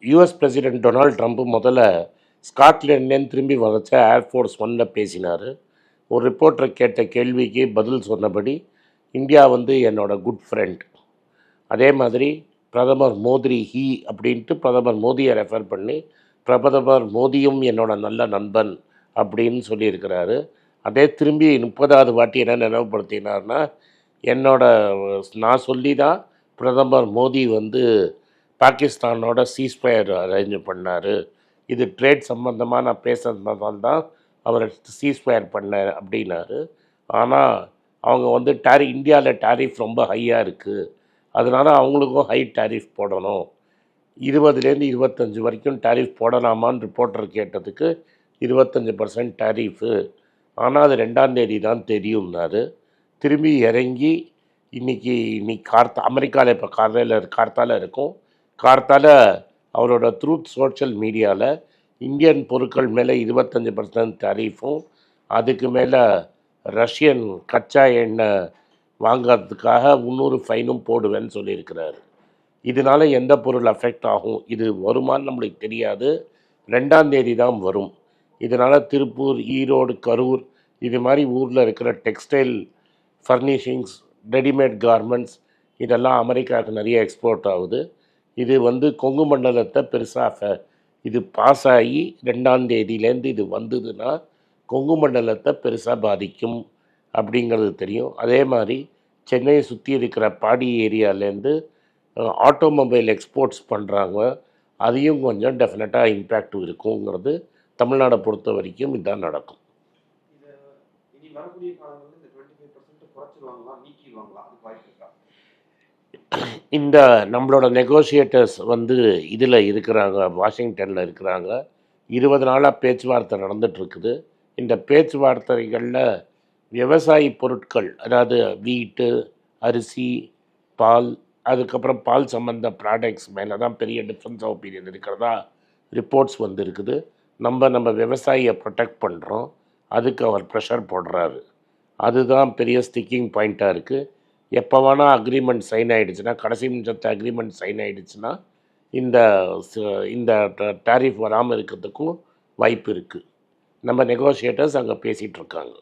US president Donald Trump முதல்ல ஸ்காட்லாண்ட்லேருந்து திரும்பி வரச்ச air force ஒன்னில் பேசினார். ஒரு ரிப்போர்ட்டர் கேட்ட கேள்விக்கு பதில் சொன்னபடி இந்தியா வந்து என்னோட குட் ஃப்ரெண்ட், அதே மாதிரி பிரதமர் மோடி அப்படின்ட்டு பிரதமர் மோடியை ரெஃபர் பண்ணி பிரதமர் மோடியும் என்னோட நல்ல நண்பன் அப்படின்னு சொல்லியிருக்கிறாரு. அதே திரும்பி 30வது வாட்டி என்ன நினைவுபடுத்தினார்னா, நான் சொல்லி தான் பிரதமர் மோடி வந்து பாகிஸ்தானோட சீஸ்ஃபயர் அரேஞ்ச் பண்ணார். இது ட்ரேட் சம்மந்தமாக நான் பேசுகிறதுனால தான் அவரை சீஸ்ஃபயர் பண்ணேன் அப்படின்னாரு. ஆனால் அவங்க வந்து இந்தியாவில் டேரிஃப் ரொம்ப ஹையாக இருக்குது, அதனால் அவங்களுக்கும் ஹை டேரிஃப் போடணும், 20லேருந்து 25 வரைக்கும் டேரிஃப் போடலாமான்னு ரிப்போர்ட்டர் கேட்டதுக்கு 25% டேரிஃபு, ஆனால் அது 2ஆம் தேதி தான் தெரியும்னாரு. திரும்பி இறங்கி இன்னைக்கு அமெரிக்காவில் இப்போ கார்த்தால இருக்கும். கார்த்தால அவரோட ட்ரூத் சோஷியல் மீடியாவில் இந்தியன் பொருட்கள் மேலே 25% டேரிஃபும், அதுக்கு மேலே ரஷ்யன் கச்சா எண்ணெய் வாங்கிறதுக்காக 300 ஃபைனும் போடுவேன்னு சொல்லியிருக்கிறாரு. இதனால் எந்த பொருள் அஃபெக்ட் ஆகும், இது வருமானு நம்மளுக்கு தெரியாது. 2ஆம் தேதி தான் வரும். இதனால் திருப்பூர், ஈரோடு, கரூர் இது மாதிரி ஊரில் இருக்கிற டெக்ஸ்டைல், ஃபர்னிஷிங்ஸ், ரெடிமேட் கார்மெண்ட்ஸ் இதெல்லாம் அமெரிக்காவுக்கு நிறைய எக்ஸ்போர்ட் ஆகுது. இது வந்து கொங்கு மண்டலத்தை பெருசாக இது பாஸ் ஆகி 2ஆம் தேதியிலேருந்து இது வந்ததுன்னா கொங்கு மண்டலத்தை பெருசாக பாதிக்கும் அப்படிங்கிறது தெரியும். அதே மாதிரி சென்னையை சுற்றி இருக்கிற பாடி ஏரியாலேருந்து ஆட்டோமொபைல் எக்ஸ்போர்ட்ஸ் பண்ணுறாங்க, அதையும் கொஞ்சம் டெஃபினட்டாக இம்பேக்ட் இருக்குங்கிறது தமிழ்நாடை பொறுத்த வரைக்கும் இதுதான் நடக்கும். இந்த நம்மளோட நெகோசியேட்டர்ஸ் வந்து இதில் இருக்கிறாங்க, வாஷிங்டனில் இருக்கிறாங்க. 20 நாளாக பேச்சுவார்த்தை நடந்துகிட்ருக்குது. இந்த பேச்சுவார்த்தைகளில் விவசாயி பொருட்கள், அதாவது வீட்டு, அரிசி, பால், அதுக்கப்புறம் பால் சம்மந்த ப்ராடக்ட்ஸ் மேலே தான் பெரிய டிஃப்ரென்ஸ் ஆஃப் ஒப்பீனியன் இருக்கிறதா ரிப்போர்ட்ஸ் வந்துருக்குது. நம்ம விவசாயியை ப்ரொடெக்ட் பண்ணுறோம், அதுக்கு அவர் ப்ரெஷர் போடுறாரு. அதுதான் பெரிய ஸ்டிக்கிங் பாயிண்ட்டாக இருக்குது. எப்போ வேணால் அக்ரிமெண்ட் சைன் ஆகிடுச்சுன்னா, கடைசி நிமிஷத்தை அக்ரிமெண்ட் சைன் ஆகிடுச்சுன்னா இந்த டேரிஃப் வராமல் இருக்கிறதுக்கும் வாய்ப்பு இருக்குது. நம்ம நெகோசியேட்டர்ஸ் அங்கே பேசிகிட்ருக்காங்க.